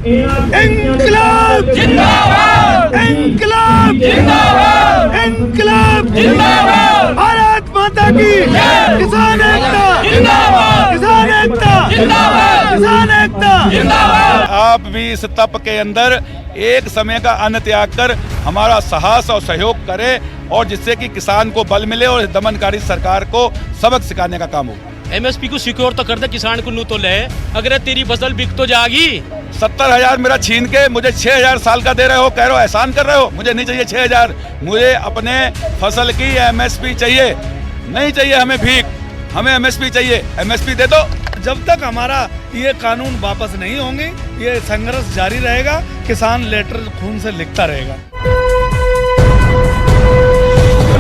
इंकलाब जिंदाबाद, इंकलाब जिंदाबाद, इंकलाब जिंदाबाद, भारत माता की किसान एकता जिंदाबाद, किसान एकता जिंदाबाद, किसान एकता जिंदाबाद। आप भी इस तप के अंदर एक समय का अन्न त्याग कर हमारा साहस और सहयोग करें और जिससे कि किसान को बल मिले और दमनकारी सरकार को सबक सिखाने का काम हो। एमएसपी को सिक्योर तो कर दे, किसान को नू तो ले, अगर तेरी फसल बिक तो जाएगी। 70,000 मेरा छीन के मुझे 6,000 साल का दे रहे हो, कह रहे हो एहसान कर रहे हो। मुझे नहीं चाहिए 6,000, मुझे अपने फसल की एमएसपी चाहिए, नहीं चाहिए हमें भीख, हमें एमएसपी चाहिए, एमएसपी दे दो। जब तक हमारा ये कानून वापस नहीं होंगे ये संघर्ष जारी रहेगा, किसान लेटर खून से लिखता रहेगा।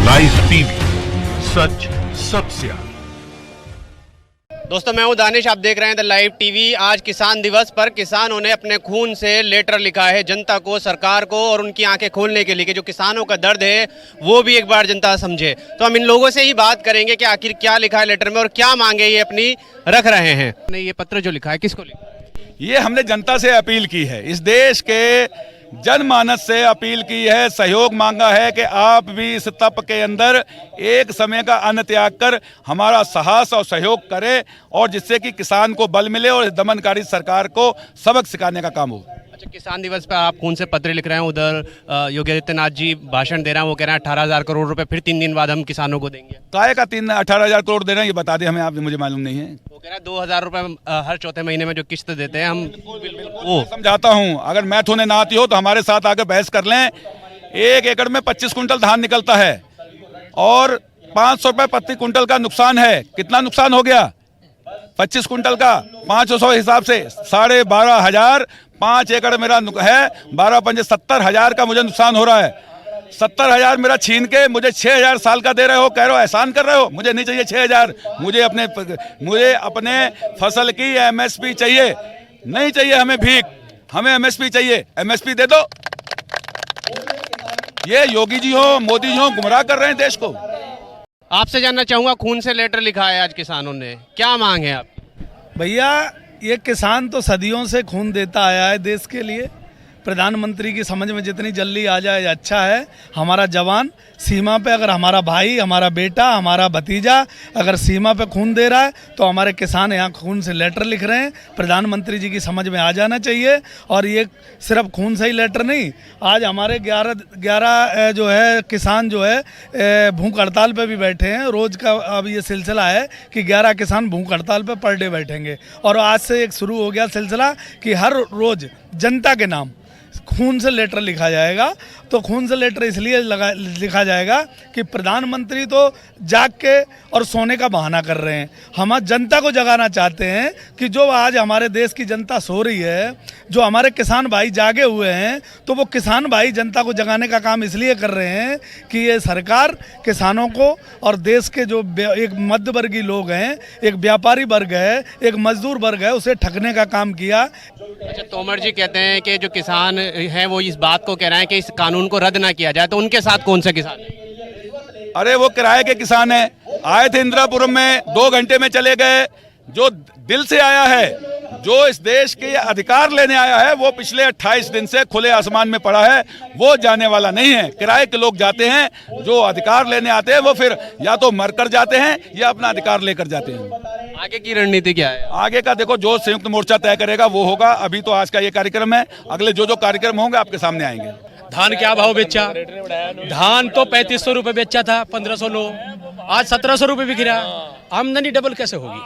लाइव टीवी, सच सबसे आगे। दोस्तों मैं हूं दानिश, आप देख रहे हैं द लाइव टीवी। आज किसान दिवस पर किसानों ने अपने खून से लेटर लिखा है जनता को, सरकार को, और उनकी आंखें खोलने के लिए कि जो किसानों का दर्द है वो भी एक बार जनता समझे। तो हम इन लोगों से ही बात करेंगे कि आखिर क्या लिखा है लेटर में और क्या मांगे ये अपनी रख रहे हैं। ये पत्र जो लिखा है किसको लिखा है? ये हमने जनता से अपील की है, इस देश के जनमानस से अपील की है, सहयोग मांगा है कि आप भी इस तप के अंदर एक समय का अन्न त्याग कर हमारा साहस और सहयोग करें और जिससे कि किसान को बल मिले और दमनकारी सरकार को सबक सिखाने का काम हो। अच्छा, किसान दिवस पर आप खून से पत्र लिख रहे हैं, उधर योगी आदित्यनाथ जी भाषण दे रहे हैं, वो कह रहे हैं 18,000 करोड़ रुपए फिर 3 दिन बाद हम किसानों को देंगे। काय का 18,000 करोड़ दे रहे हैं ये बता दें हमें, आप, मुझे मालूम नहीं है। वो कह रहे हैं 2,000 रुपए हर चौथे महीने में जो किस्त देते हैं हम वो समझाता हूँ। अगर मैथ होने ना आती हो तो हमारे साथ आकर बहस कर लें। 1 एकड़ में 25 कुंटल धान निकलता है और 500 रुपए प्रति कुंटल का नुकसान है। कितना नुकसान हो गया? 25 कुंटल का 500 हिसाब से 12,500, 5 एकड़ मेरा है, 12 पंजे 70,000 का मुझे नुकसान हो रहा है। 70,000 मेरा छीन के मुझे 6,000 साल का दे रहे हो, कह रहे हो एहसान कर रहे हो। मुझे नहीं चाहिए 6,000, मुझे अपने फसल की एमएसपी चाहिए, नहीं चाहिए हमें भीख, हमें एमएसपी चाहिए, एमएसपी दे दो। ये योगी जी हो, मोदी जी हो, गुमराह कर रहे हैं देश को। आपसे जानना चाहूंगा, खून से लेटर लिखा है आज किसानों ने, क्या मांग है आप? भैया ये किसान तो सदियों से खून देता आया है देश के लिए। प्रधानमंत्री की समझ में जितनी जल्दी आ जाए अच्छा है। हमारा जवान सीमा पे, अगर हमारा भाई, हमारा बेटा, हमारा भतीजा अगर सीमा पे खून दे रहा है तो हमारे किसान यहाँ खून से लेटर लिख रहे हैं। प्रधानमंत्री जी की समझ में आ जाना चाहिए। और ये सिर्फ खून से ही लेटर नहीं, आज हमारे 11 जो है किसान जो है भूख हड़ताल पे भी बैठे हैं। रोज़ का अब ये सिलसिला है कि 11 किसान भूख हड़ताल पे पर डे बैठेंगे। और आज से एक शुरू हो गया सिलसिला कि हर रोज़ जनता के नाम खून से लेटर लिखा जाएगा। तो खून से लेटर इसलिए लिखा जाएगा कि प्रधानमंत्री तो जाग के और सोने का बहाना कर रहे हैं। हम जनता को जगाना चाहते हैं कि जो आज हमारे देश की जनता सो रही है, जो हमारे किसान भाई जागे हुए हैं, तो वो किसान भाई जनता को जगाने का काम इसलिए कर रहे हैं कि ये सरकार किसानों को और देश के जो एक मध्यवर्गीय लोग हैं, एक व्यापारी वर्ग है, एक मजदूर वर्ग है, उसे ठगने का काम किया। अच्छा, तोमर जी कहते हैं कि जो किसान हैं वो इस बात को कह रहे हैं कि इस कानून को रद्द ना किया जाए, तो उनके साथ कौन से किसान हैं? अरे वो किराए के किसान हैं, आए थे इंदिरापुरम में, 2 घंटे में चले गए। जो दिल से आया है, जो इस देश के अधिकार लेने आया है, वो पिछले 28 दिन से खुले आसमान में पड़ा है, वो जाने वाला नहीं है। किराए के लोग जाते हैं, जो अधिकार लेने आते हैं वो फिर या तो मर कर जाते हैं या अपना अधिकार लेकर जाते हैं। आगे की रणनीति क्या है? आगे का देखो, जो संयुक्त मोर्चा तय करेगा वो होगा। अभी तो आज का ये कार्यक्रम है, अगले जो कार्यक्रम होंगे आपके सामने आएंगे। धान क्या भाव बेचा? धान तो 3500 रुपए बेचा था, 1509, आज 1700 रुपए बिक रहा। आमदनी डबल कैसे होगी?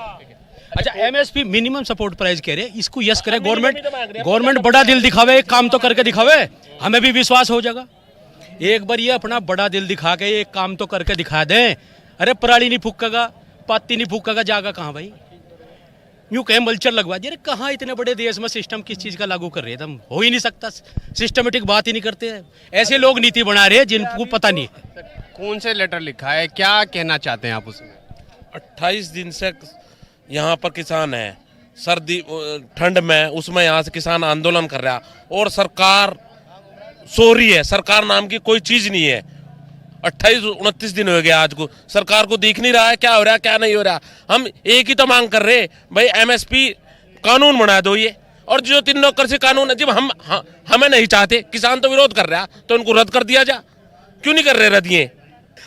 अच्छा, एमएसपी मिनिमम सपोर्ट प्राइस कह रहे, इसको यस करे गवर्नमेंट बड़ा दिल दिखावे, एक काम तो करके दिखावे, हमें भी विश्वास हो जाएगा। एक बार ये अपना बड़ा दिल दिखा के एक काम तो करके दिखा दें। अरे पराली नहीं फूकेगा, पत्ती नहीं फूकेगा, जागा कहाँ भाई? यूँ कहें मल्चर लगवा दिए। अरे कहाँ इतने बड़े देश में सिस्टम किस चीज़ का लागू कर रहे हैं? हो ही नहीं सकता, सिस्टमेटिक बात ही नहीं करते हैं। ऐसे लोग नीति बना रहे हैं जिनको पता नहीं है। खून से लेटर लिखा है, क्या कहना चाहते हैं आप उसमें? 28 दिन से यहाँ पर किसान है, सर्दी ठंड में, उसमें यहाँ से किसान आंदोलन कर रहा और सरकार सो रही है। सरकार नाम की कोई चीज नहीं है। 28-29 दिन हो गए आज को, सरकार को दिख नहीं रहा है क्या हो रहा है क्या नहीं हो रहा। हम एक ही तो मांग कर रहे भाई, एमएसपी कानून बना दो ये, और जो 3 नौकर से कानून है, जब हमें नहीं चाहते, किसान तो विरोध कर रहा, तो उनको रद्द कर दिया जा। क्यों नहीं कर रहे रद्द ये?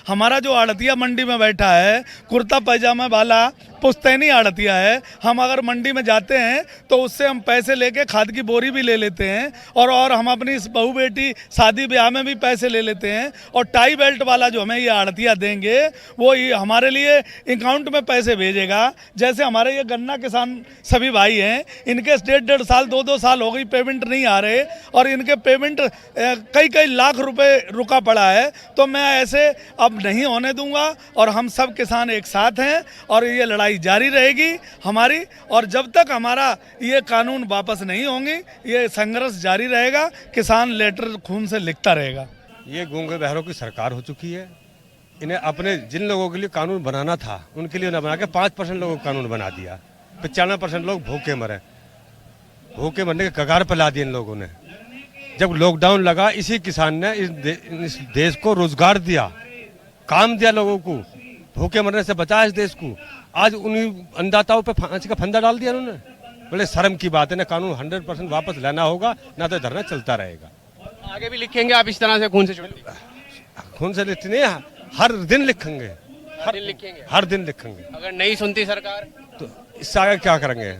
हमारा जो आड़तिया मंडी में बैठा है, कुर्ता पैजामा वाला पुश्तैनी आड़तिया है, हम अगर मंडी में जाते हैं तो उससे हम पैसे लेके खाद की बोरी भी ले लेते हैं, और हम अपनी बहू बेटी शादी ब्याह में भी पैसे ले लेते हैं। और टाई बेल्ट वाला जो हमें ये आड़तिया देंगे, वो ये हमारे लिए अकाउंट में पैसे भेजेगा। जैसे हमारे ये गन्ना किसान सभी भाई हैं, इनके 1.5 साल 2 साल हो गई पेमेंट नहीं आ रहे, और इनके पेमेंट कई लाख रुपए रुका पड़ा है। तो मैं ऐसे अब नहीं होने दूंगा, और हम सब किसान एक साथ हैं, और ये लड़ाई जारी रहेगी हमारी। और जब तक हमारा ये कानून वापस नहीं होंगे, ये संघर्ष जारी रहेगा। किसान लेटर खून से लिखता रहेगा। ये गूंगे बहरों की सरकार हो चुकी है। इन्हें अपने जिन लोगों के लिए कानून बनाना था, उनके लिए उन्हें बना के 5% लोगों को कानून बना दिया। 95% लोग भूखे मरे, भूखे मरने के कगार पर ला दिए इन लोगों ने। जब लॉकडाउन लगा, इसी किसान ने इस देश को रोजगार दिया, काम दिया लोगों को, भूखे मरने से बचाया इस देश को। आज उन्हीं अन्नदाताओं पे फांसी का फंदा डाल दिया उन्होंने। बोले शर्म की बात है ना, कानून 100% वापस लाना होगा, ना तो धरना चलता रहेगा। आगे भी लिखेंगे आप इस तरह से खून से जुड़े? खून से लिखते नहीं, हर दिन लिखेंगे, हर दिन लिखेंगे। अगर नहीं सुनती सरकार तो इससे आगे क्या करेंगे?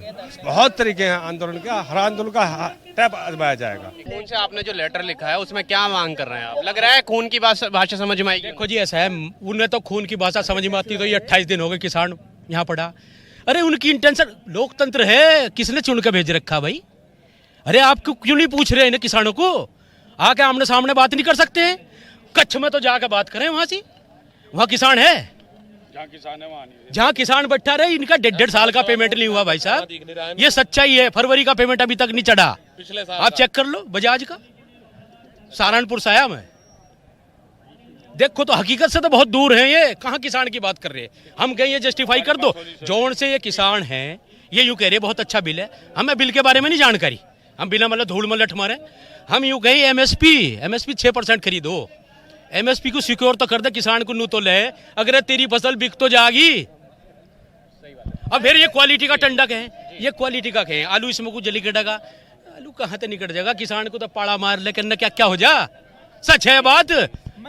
बहुत तरीके हैं आंदोलन का, हर आंदोलन का टैप आजमाया जाएगा। खून से आपने जो लेटर लिखा है, उसमें क्या मांग कर रहे हैं आप? लग रहा है खून की भाषा समझ में आएगी? देखो जी, ऐसा है, उन्हें तो खून की भाषा समझ में आती, तो ये 28 दिन हो गए किसान यहाँ पड़ा। अरे उनकी इंटेंशन, लोकतंत्र है, किसने चुन के भेज रखा भाई? अरे आप क्यों नहीं पूछ रहे हैं किसानों को? आके आमने सामने बात नहीं कर सकते हैं? कच्छ में तो जाकर बात करें, वहां से, वहां किसान है, जहाँ किसान बैठा रहे। इनका 1.5 साल का पेमेंट नहीं हुआ भाई साहब, ये सच्चाई है। फरवरी का पेमेंट अभी तक नहीं चढ़ा, पिछले साल आप चेक कर लो। बजाज का सहारनपुर से आया मैं, देखो तो हकीकत से तो बहुत दूर है। ये कहाँ किसान की बात कर रहे हैं? हम कहें ये जस्टिफाई कर दो, जोन से ये किसान हैं, ये यूँ कह रहे बहुत अच्छा बिल है। हमें बिल के बारे में नहीं जानकारी, हम बिना मतलब धूल मलट मारे। हम यूँ कहें एमएसपी 6% खरीदो, एमएसपी को सिक्योर तो कर दे, किसान को नू तो ले, अगर तेरी फसल बिक तो जाएगी। अब फिर ये क्वालिटी का टंडक है, ये क्वालिटी का कहें आलू इसमें कुछ जली कटेगा, आलू कहाँ से निकट जाएगा? किसान को तो पाड़ा मार ले, करना क्या क्या हो जा। सच है बात,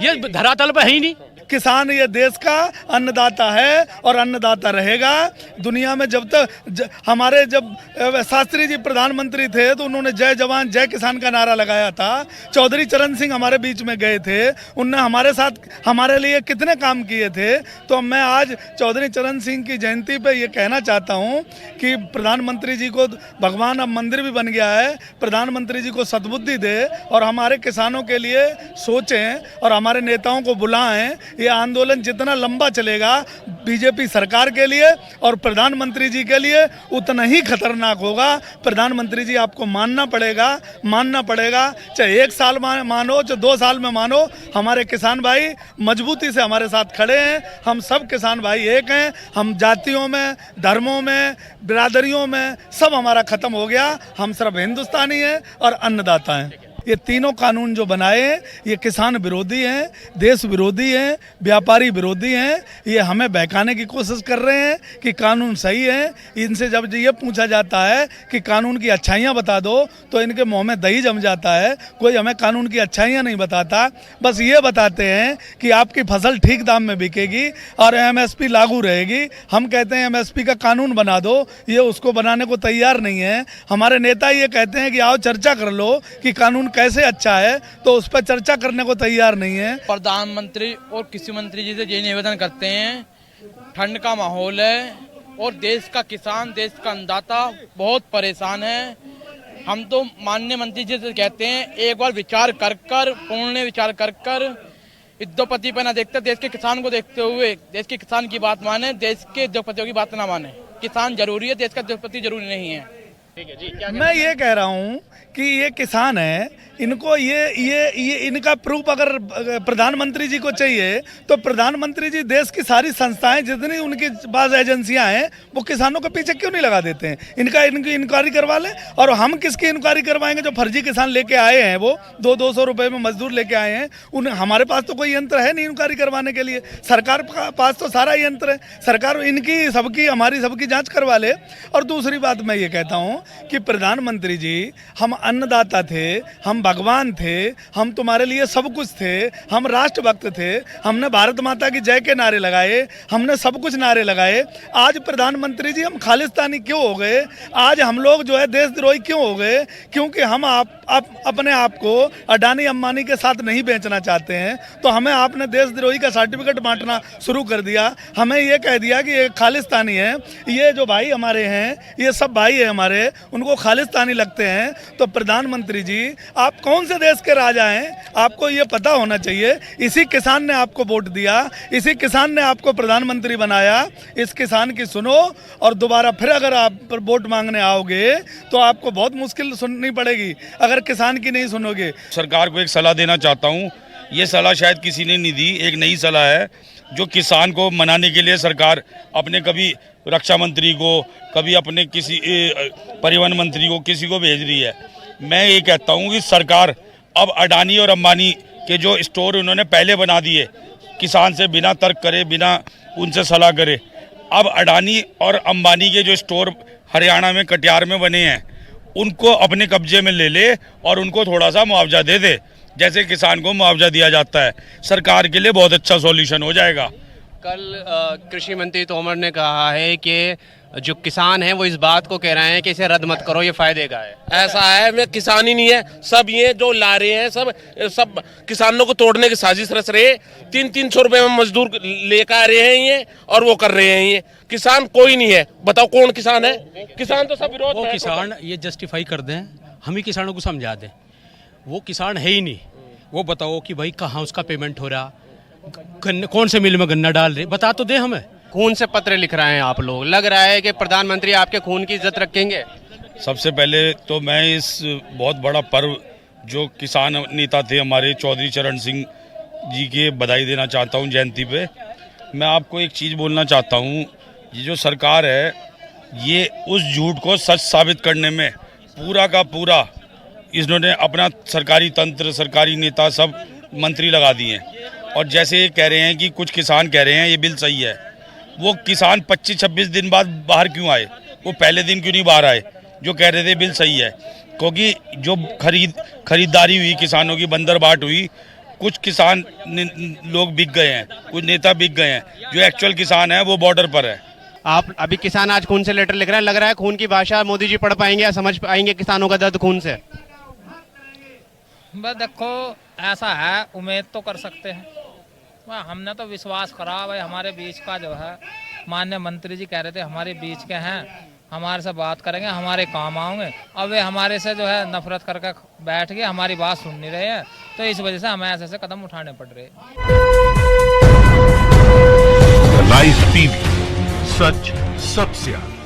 ये धरातल पे है ही नहीं। किसान ये देश का अन्नदाता है और अन्नदाता रहेगा। दुनिया में जब तक हमारे जब शास्त्री जी प्रधानमंत्री थे तो उन्होंने जय जवान जय किसान का नारा लगाया था। चौधरी चरण सिंह हमारे बीच में गए थे, उनने हमारे साथ हमारे लिए कितने काम किए थे। तो मैं आज चौधरी चरण सिंह की जयंती पे ये कहना चाहता हूँ कि प्रधानमंत्री जी को, भगवान अब मंदिर भी बन गया है, प्रधानमंत्री जी को सद्बुद्धि दे और हमारे किसानों के लिए सोचें और हमारे नेताओं को बुलाएं। ये आंदोलन जितना लंबा चलेगा बीजेपी सरकार के लिए और प्रधानमंत्री जी के लिए उतना ही खतरनाक होगा। प्रधानमंत्री जी आपको मानना पड़ेगा, चाहे 1 साल मानो, चाहे 2 साल में मानो। हमारे किसान भाई मजबूती से हमारे साथ खड़े हैं। हम सब किसान भाई एक हैं। हम जातियों में, धर्मों में, बिरादरियों में सब हमारा खत्म हो गया। हम सिर्फ हिंदुस्तानी हैं और अन्नदाता हैं। ये तीनों कानून जो बनाए हैं ये किसान विरोधी हैं, देश विरोधी हैं, व्यापारी विरोधी हैं। ये हमें बहकाने की कोशिश कर रहे हैं कि कानून सही है। इनसे जब ये पूछा जाता है कि कानून की अच्छाइयाँ बता दो तो इनके मुंह में दही जम जाता है। कोई हमें कानून की अच्छाइयाँ नहीं बताता, बस ये बताते हैं कि आपकी फसल ठीक दाम में बिकेगी और एमएसपी लागू रहेगी। हम कहते हैं एमएसपी का कानून बना दो, ये उसको बनाने को तैयार नहीं है। हमारे नेता ये कहते हैं कि आओ चर्चा कर लो कि कानून कैसे अच्छा है, तो उस पर चर्चा करने को तैयार नहीं है। प्रधानमंत्री और कृषि मंत्री जी से ये निवेदन करते हैं, ठंड का माहौल है और देश का किसान, देश का अन्नदाता बहुत परेशान है। हम तो माननीय मंत्री जी से कहते हैं एक बार विचार कर पूर्ण विचार कर उद्योगपति पर ना देखते, देश के किसान को देखते हुए देश के किसान की बात माने, देश के उद्योगपतियों की बात ना माने। किसान जरूरी है, देश का उद्योगपति जरूरी नहीं है। ठीक है जी, मैं ये कह रहा हूँ कि ये किसान है, इनको ये इनका प्रूफ अगर प्रधानमंत्री जी को चाहिए तो प्रधानमंत्री जी देश की सारी संस्थाएं जितनी उनके पास एजेंसियां हैं वो किसानों के पीछे क्यों नहीं लगा देते हैं? इनकी इंक्वायरी करवा लें। और हम किसकी इंक्वायरी करवाएंगे? जो फर्जी किसान लेके आए हैं, वो 200 रुपये में मजदूर लेके आए हैं, हमारे पास तो कोई यंत्र है नहीं इंक्वायरी करवाने के लिए। सरकार पास तो सारा यंत्र है, सरकार इनकी सबकी हमारी सबकी जाँच करवा ले। और दूसरी बात मैं ये कहता हूँ कि प्रधानमंत्री जी हम अन्नदाता थे, हम भगवान थे, हम तुम्हारे लिए सब कुछ थे, हम राष्ट्रभक्त थे, हमने भारत माता की जय के नारे लगाए, हमने सब कुछ नारे लगाए। आज प्रधानमंत्री जी हम खालिस्तानी क्यों हो गए? आज हम लोग जो है देशद्रोही क्यों हो गए? क्योंकि हम अपने आप को अडानी अंबानी के साथ नहीं बेचना चाहते हैं, तो हमें आपने देशद्रोही का सर्टिफिकेट बांटना शुरू कर दिया। हमें ये कह दिया कि ये खालिस्तानी है, ये जो भाई हमारे हैं ये सब भाई है हमारे, उनको खालिस्तानी लगते हैं। तो प्रधानमंत्री जी आप कौन से देश के राजा हैं? आपको ये पता होना चाहिए। इसी किसान ने आपको वोट दिया, इसी किसान ने आपको प्रधानमंत्री बनाया। इस किसान की सुनो, और दोबारा फिर अगर आप वोट मांगने आओगे तो आपको बहुत मुश्किल सुननी पड़ेगी अगर किसान की नहीं सुनोगे। सरकार को एक सलाह देना चाहता हूँ, ये सलाह शायद किसी ने नहीं दी, एक नई सलाह है जो किसान को मनाने के लिए सरकार अपने कभी रक्षा मंत्री को, कभी अपने किसी परिवहन मंत्री को, किसी को भेज रही है। मैं ये कहता हूँ कि सरकार अब अडानी और अंबानी के जो स्टोर उन्होंने पहले बना दिए, किसान से बिना तर्क करे, बिना उनसे सलाह करे, अब अडानी और अंबानी के जो स्टोर हरियाणा में कटिहार में बने हैं उनको अपने कब्जे में ले ले और उनको थोड़ा सा मुआवजा दे दे, जैसे किसान को मुआवजा दिया जाता है। सरकार के लिए बहुत अच्छा सॉल्यूशन हो जाएगा। कल कृषि मंत्री तोमर ने कहा है कि जो किसान हैं वो इस बात को कह रहे हैं कि इसे रद्द मत करो, ये फायदे का है। ऐसा है, मैं किसान ही नहीं है, सब ये जो ला रहे हैं सब किसानों को तोड़ने की साजिश रच रहे हैं। 300-300 रुपए में मजदूर लेकर आ रहे हैं ये, और वो कर रहे हैं ये। किसान कोई नहीं है, बताओ कौन किसान है? किसान तो सब विरोध वो में है। किसान ये जस्टिफाई कर दें, हम ही किसानों को समझा दें, वो किसान है ही नहीं। वो बताओ कि भाई कहाँ उसका पेमेंट हो रहा, कौन से मिल में गन्ना डाल रहे, बता तो दे हमें। खून से पत्र लिख रहे हैं आप लोग, लग रहा है कि प्रधानमंत्री आपके खून की इज्जत रखेंगे। सबसे पहले तो मैं इस बहुत बड़ा पर्व जो किसान नेता थे हमारे चौधरी चरण सिंह जी के बधाई देना चाहता हूं जयंती पे। मैं आपको एक चीज़ बोलना चाहता हूं, ये जो सरकार है ये उस झूठ को सच साबित करने में पूरा का पूरा इन्होंने अपना सरकारी तंत्र, सरकारी नेता, सब मंत्री लगा दिए हैं। और जैसे ये कह रहे हैं कि कुछ किसान कह रहे हैं ये बिल सही है, वो किसान 25-26 दिन बाद बाहर क्यों आए? वो पहले दिन क्यों नहीं बाहर आए जो कह रहे थे बिल सही है? क्योंकि जो खरीदारी हुई किसानों की, बंदर बाट हुई, कुछ किसान लोग बिक गए हैं, कुछ नेता बिक गए हैं, जो एक्चुअल किसान है वो बॉर्डर पर है। आप अभी किसान आज खून से लेटर लिख रहे हैं, लग रहा है खून की भाषा मोदी जी पढ़ पाएंगे या समझ पाएंगे किसानों का दर्द खून से? बस देखो ऐसा है, उम्मीद तो कर सकते हैं। हमने तो विश्वास करा भाई हमारे बीच का जो है माननीय मंत्री जी कह रहे थे हमारे बीच के हैं, हमारे से बात करेंगे, हमारे काम आओगे। अब वे हमारे से जो है नफरत करके बैठ गए, हमारी बात सुन नहीं रहे हैं, तो इस वजह से हमें ऐसे कदम उठाने पड़ रहे हैं। लाइव टीवी, सच सबसे आगे।